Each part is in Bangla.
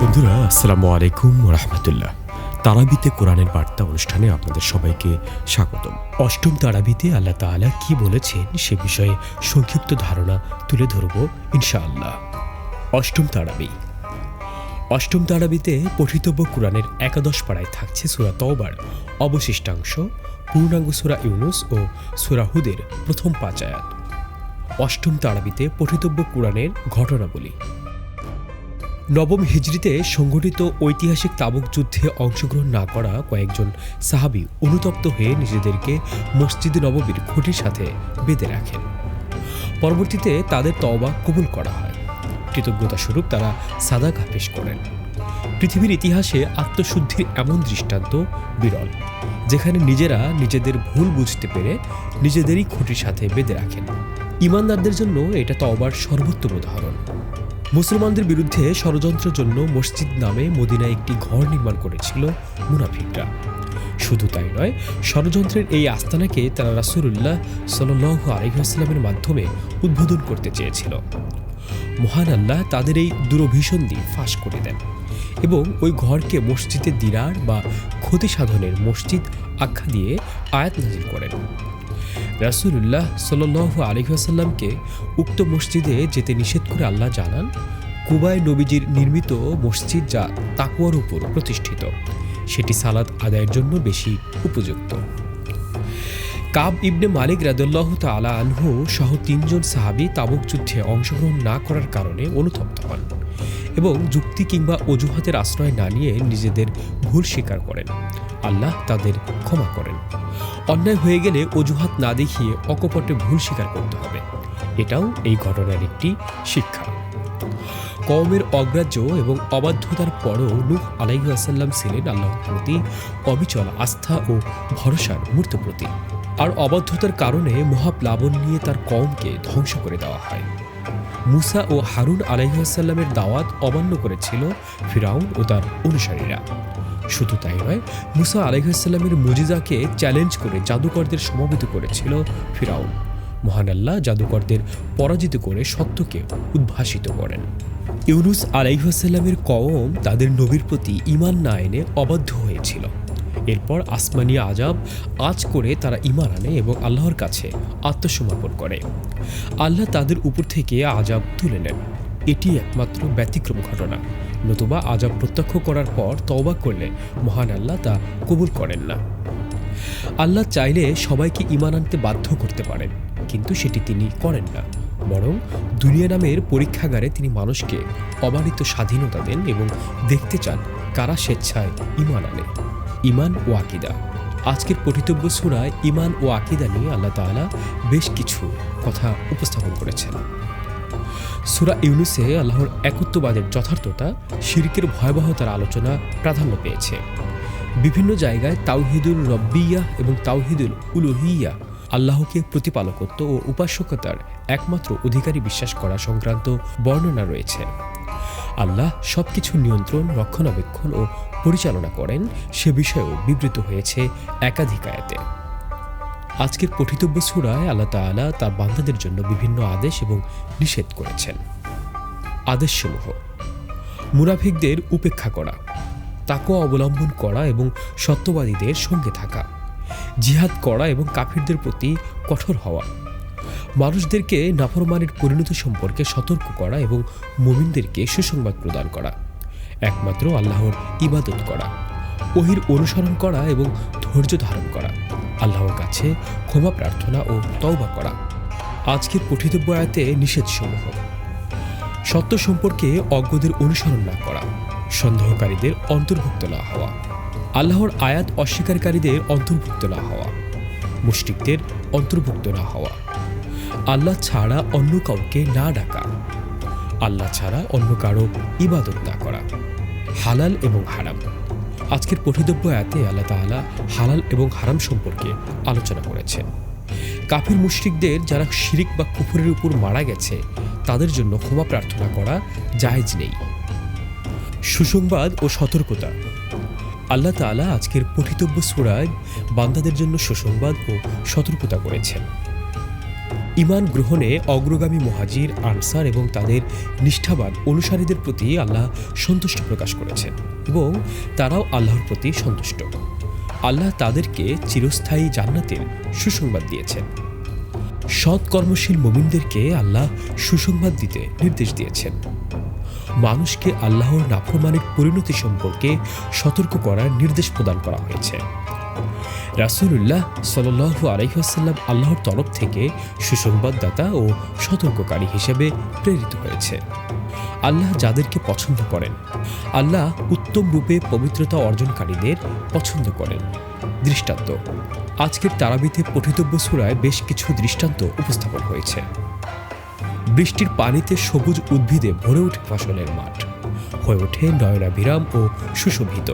বন্ধুরা, আসসালামু আলাইকুম রহমতুল্লাহ। তারাবিতে কোরআনের বার্তা অনুষ্ঠানে আপনাদের সবাইকে স্বাগতম। অষ্টম তারাবিতে আল্লাহ তাআলা কি বলেছেন সে বিষয়ে সংক্ষিপ্ত ধারণা তুলে ধরব ইনশাআল্লাহ। অষ্টম তারাবিতে পঠিতব্য কোরআনের একাদশ পাড়ায় থাকছে সূরা তওবার অবশিষ্টাংশ, পূর্ণাঙ্গ সূরা ইউনুস ও সূরা হুদের প্রথম ৫ আয়াত। অষ্টম তারাবিতে পঠিতব্য কোরআনের ঘটনাবলী। নবম হিজরিতে সংঘটিত ঐতিহাসিক তাবুক যুদ্ধে অংশগ্রহণ না করা কয়েকজন সাহাবী অনুতপ্ত হয়ে নিজেদেরকে মসজিদে নববীর খুঁটির সাথে বেঁধে রাখেন। পরবর্তীতে তাদের তওবা কবুল করা হয়। কৃতজ্ঞতা স্বরূপ তারা সাদাকা পেশ করেন। পৃথিবীর ইতিহাসে আত্মশুদ্ধির এমন দৃষ্টান্ত বিরল, যেখানে নিজেরা নিজেদের ভুল বুঝতে পেরে নিজেদেরই খুঁটির সাথে বেঁধে রাখেন। ঈমানদারদের জন্য এটা তওবার সর্বোত্তম উদাহরণ। মুসলমানদের বিরুদ্ধে ষড়যন্ত্রের জন্য মসজিদ নামে মদিনায় একটি ঘর নির্মাণ করেছিল মুনাফিকরা। শুধু তাই নয়, ষড়যন্ত্রের এই আস্তানাকে তারা রাসূলুল্লাহ সাল্লাল্লাহু আলাইহি ওয়াসাল্লামের মাধ্যমে উদ্বোধন করতে চেয়েছিল। মহান আল্লাহ তাদের এই দুরভিসন্ধি ফাঁস করে দেন এবং ওই ঘরকে মসজিদে দিরার বা ক্ষতি সাধনের মসজিদ আখ্যা দিয়ে আয়াত নাজিল করেন। রাসূলুল্লাহ সাল্লাল্লাহু আলাইহি ওয়াসাল্লামকে উক্ত মসজিদে যেতে নিষেধ করে আল্লাহ জানান, কুবায় নবীজির নির্মিত মসজিদ যা তাকওয়ার উপর প্রতিষ্ঠিত, সেটি সালাত আদায়ের জন্য বেশি উপযুক্ত। কাব ইবনে মালিক রাদিয়াল্লাহু তাআলা আনহু সহ ৩ জন সাহাবী তাবুক যুদ্ধে অংশগ্রহণ না করার কারণে অনুতপ্ত হন এবং যুক্তি কিংবা অজুহাতের আশ্রয় না নিয়ে নিজেদের ভুল স্বীকার করেন। আল্লাহ তাদের ক্ষমা করেন। অন্যায় হয়ে গেলে অজুহাত না দেখিয়ে অকপটে ভুল স্বীকার করতে হবে। এটাও এই ঘটনার একটি শিক্ষা। কওমের অগ্রাহ্য এবং অবাধ্যতার পরও নূহ আলাইহিস সালাম ছিলেন আল্লাহর প্রতি অবিচল আস্থা ও ভরসার মূর্ত প্রতীক। আর অবাধ্যতার কারণে মহাপ্লাবন নিয়ে তার কওমকে ধ্বংস করে দেওয়া হয়। মুসা ও হারুন আলাইহিস সালামের দাওয়াত অমান্য করেছিল ফিরাউন ও তার অনুসারীরা। শুধু তাই নয়, মুসা আলাইহিস সালামের মুজিজাকে চ্যালেঞ্জ করে জাদুকরদের সমবেত করেছিল ফিরাউন। মহান আল্লাহ জাদুকরদের পরাজিত করে সত্যকে উদ্ভাসিত করেন। ইউনুস আলাইহিস সালামের কওম তাদের নবীর প্রতি ঈমান না এনে অবাধ্য হয়েছিল। এরপর আসমানি আযাব আঁচ করে তারা ঈমান আনে এবং আল্লাহর কাছে আত্মসমর্পণ করে। আল্লাহ তাদের উপর থেকে আযাব তুলে নেন। এটি একমাত্র ব্যতিক্রম ঘটনা, নতুবা আযাব প্রত্যক্ষ করার পর তওবা করলে মহান আল্লাহ তা কবুল করেন না। আল্লাহ চাইলে সবাইকে ঈমান আনতে বাধ্য করতে পারেন, কিন্তু সেটি তিনি করেন না। বরং দুনিয়া নামের পরীক্ষাগারে তিনি মানুষকে অবারিত স্বাধীনতা দেন এবং দেখতে চান কারা স্বেচ্ছায় ঈমান আনে। ঈমান ও আকীদা। আজকের পঠিতব্য সূরায় ঈমান ও আকীদা নিয়ে আল্লাহ তাআলা বেশ কিছু কথা উপস্থাপন করেছেন। সূরা ইউনুসে আল্লাহর একত্ববাদের যথার্থতা, শিরকের ভয়াবহতার আলোচনা প্রাধান্য পেয়েছে। বিভিন্ন জায়গায় তাওহীদুল রব্বিয়্যাহ এবং তাওহীদুল উলুহিয়্যাহ, আল্লাহকে প্রতিপালকত্ব ও উপাস্যকতার একমাত্র অধিকারী বিশ্বাস করা সংক্রান্ত বর্ণনা রয়েছে। আল্লাহ সবকিছু নিয়ন্ত্রণ, রক্ষণাবেক্ষণ ও পরিচালনা করেন সে বিষয়েও বিবৃত হয়েছে একাধিক আয়াতে। আজকের পঠিতব্য সূরায় আল্লাহ তাআলা তার বান্দাদের জন্য বিভিন্ন আদেশ এবং নিষেধ করেছেন। আদেশসমূহ: মুনাফিকদের উপেক্ষা করা, তাকওয়া অবলম্বন করা এবং সত্যবাদীদের সঙ্গে থাকা, জিহাদ করা এবং কাফিরদের প্রতি কঠোর হওয়া, মানুষদেরকে নাফরমানের পরিণতি সম্পর্কে সতর্ক করা এবং মুমিনদেরকে সুসংবাদ প্রদান করা, একমাত্র আল্লাহর ইবাদত করা, ওহীর অনুসরণ করা এবং ধৈর্য ধারণ করা, আল্লাহর কাছে ক্ষমা প্রার্থনা ও তওবা করা। আজকের পঠিতব্য আয়াতে নিষেধসমূহ: সত্য সম্পর্কে অজ্ঞদের অনুসরণ না করা, সন্দেহকারীদের অন্তর্ভুক্ত না হওয়া, আল্লাহর আয়াত অস্বীকারীদের অন্তর্ভুক্ত না হওয়া, মুশরিকদের অন্তর্ভুক্ত না হওয়া, আল্লাহ ছাড়া অন্য কাউকে না ডাকা, আল্লাহ ছাড়া অন্য কারো ইবাদত না করা, হালাল এবং হারাম। আজকের পঠিতব্য আয়াতে আল্লাহ তাআলা হালাল এবং হারাম সম্পর্কে আলোচনা করেছেন। কাফির মুশরিকদের যারা শিরিক বা কুফরের উপর মারা গেছে তাদের জন্য ক্ষমা প্রার্থনা করা জায়েজ নেই। সুসংবাদ ও সতর্কতা। আল্লাহ তাআলা আজকের পঠিতব্য সূরায় বান্দাদের জন্য সুসংবাদ ও সতর্কতা করেছেন। ঈমান গ্রহণে অগ্রগামী মুহাজির, আনসার এবং তাদের নিষ্ঠাবান অনুসারীদের প্রতি আল্লাহ সন্তুষ্ট প্রকাশ করেছেন এবং তারাও আল্লাহর প্রতি সন্তুষ্ট। আল্লাহ তাদেরকে চিরস্থায়ী জান্নাতের সুসংবাদ দিয়েছেন। সৎ কর্মশীল মুমিনদেরকে আল্লাহ সুসংবাদ দিতে নির্দেশ দিয়েছেন। মানুষকে আল্লাহর নাফরমানের পরিণতি সম্পর্কে সতর্ক করার নির্দেশ প্রদান করা হয়েছে। রাসূলুল্লাহ সাল্লাল্লাহু আলাইহি ওয়াসাল্লাম আল্লাহর তরফ থেকে সুসংবাদদাতা ও সতর্ককারী হিসেবে প্রেরিত হয়েছে। আল্লাহ যাদেরকে পছন্দ করেন, আল্লাহ উত্তম রূপে পবিত্রতা অর্জনকারীদের পছন্দ করেন। দৃষ্টান্ত: আজকের তারাবিতে পঠিতব্য সূরায় বেশ কিছু দৃষ্টান্ত উপস্থাপন হয়েছে। বৃষ্টির পানিতে সবুজ উদ্ভিদে ভরে ওঠে ফসলের মাঠ, হয়ে ওঠে নয়নাভিরাম ও সুশোভিত।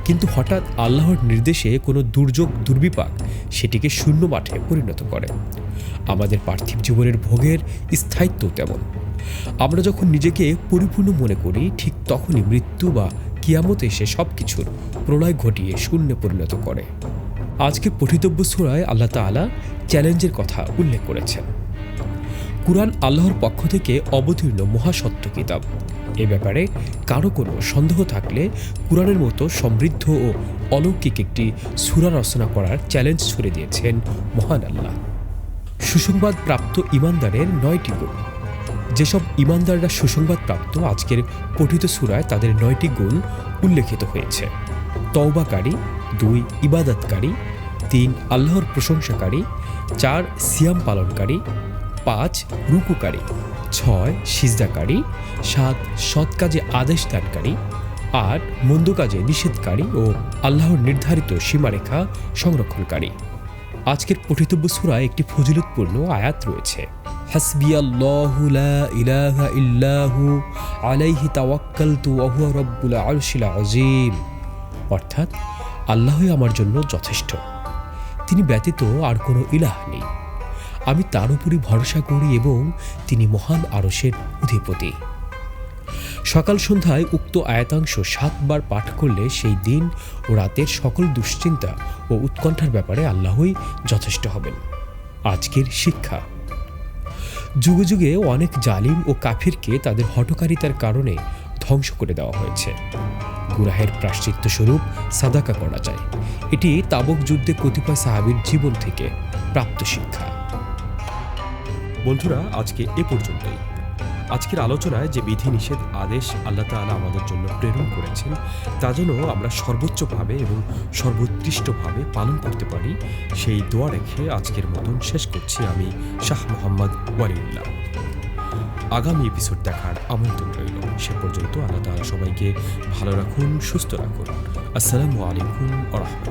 কিন্তু হঠাৎ আল্লাহর নির্দেশে কোনো দুর্যোগ দুর্বিপাক সেটিকে শূন্য মাঠে পরিণত করে। আমাদের পার্থিব জীবনের ভোগের স্থায়িত্ব তেমন। আমরা যখন নিজেকে পরিপূর্ণ মনে করি, ঠিক তখনই মৃত্যু বা কিয়ামত এসে সব কিছুর প্রলয় ঘটিয়ে শূন্যে পরিণত করে। আজকের পঠিতব্য সূরায় আল্লাহ তাআলা চ্যালেঞ্জের কথা উল্লেখ করেছেন। কুরআন আল্লাহর পক্ষ থেকে অবতীর্ণ মহাসত্য কিতাব। এ ব্যাপারে কারো কোনো সন্দেহ থাকলে কুরআনের মতো সমৃদ্ধ ও অলৌকিক একটি সূরা রচনা করার চ্যালেঞ্জ ছুড়ে দিয়েছেন মহান আল্লাহ। সুসংবাদ প্রাপ্ত ঈমানদারের 9টি গুণ। যেসব ঈমানদাররা সুসংবাদ প্রাপ্ত, আজকের পঠিত সূরায় তাদের 9টি গুণ উল্লেখিত হয়েছে। তওবাকারী, 2 ইবাদতকারী, 3 আল্লাহর প্রশংসাকারী, 4 সিয়াম পালনকারী, 5 রুকুকারী, 6 সিজদাকারী, 7 সৎ কাজে আদেশ দানকারী, 8 মন্দ কাজে নিষেধকারী ও আল্লাহর নির্ধারিত সীমারেখা সংরক্ষণকারী। আজকের পঠিতব্য সূরায় একটি ফজিলতপূর্ণ আয়াত রয়েছে। হাসবিয়াল্লাহু লা ইলাহা ইল্লাহু আলাইহি তাওয়াক্কালতু ওয়া হুয়া রাব্বুল আরশিল আযীম। অর্থাৎ, আল্লাহই আমার জন্য যথেষ্ট, তিনি ব্যতীত আর কোনো ইলাহ নেই। আমি তার উপরই ভরসা করি এবং তিনি মহান আরশের অধিপতি। সকাল সন্ধ্যায় উক্ত আয়াতাংশ 7 বার পাঠ করলে সেই দিন ও রাতের সকল দুশ্চিন্তা ও উৎকণ্ঠার ব্যাপারে আল্লাহই যথেষ্ট হবেন। আজকের শিক্ষা: যুগে যুগে অনেক জালিম ও কাফিরকে তাদের হঠকারিতার কারণে ধ্বংস করে দেওয়া হয়েছে। গুনাহের প্রায়শ্চিত্ত স্বরূপ সাদাকা করা যায়। এটি তাবুক যুদ্ধে কতিপয় সাহাবীর জীবন থেকে প্রাপ্ত শিক্ষা। বন্ধুরা, আজকে এ পর্যন্তই। আজকের আলোচনায় যে বিধিনিষেধ আদেশ আল্লাহ তাআলা আমাদের জন্য প্রেরণ করেছেন, তা যেন আমরা সর্বোচ্চভাবে এবং সর্বোৎকৃষ্টভাবে পালন করতে পারি, সেই দোয়া রেখে আজকের মতন শেষ করছি আমি শাহ মোহাম্মদ ওয়ালিউল্লাহ। আগামী এপিসোড দেখার আমন্ত্রণ রইল। সে পর্যন্ত আল্লাহ তাআলা সবাইকে ভালো রাখুন, সুস্থ রাখুন। আসসালামু আলাইকুম ওয়া রাহমাতুল্লাহ।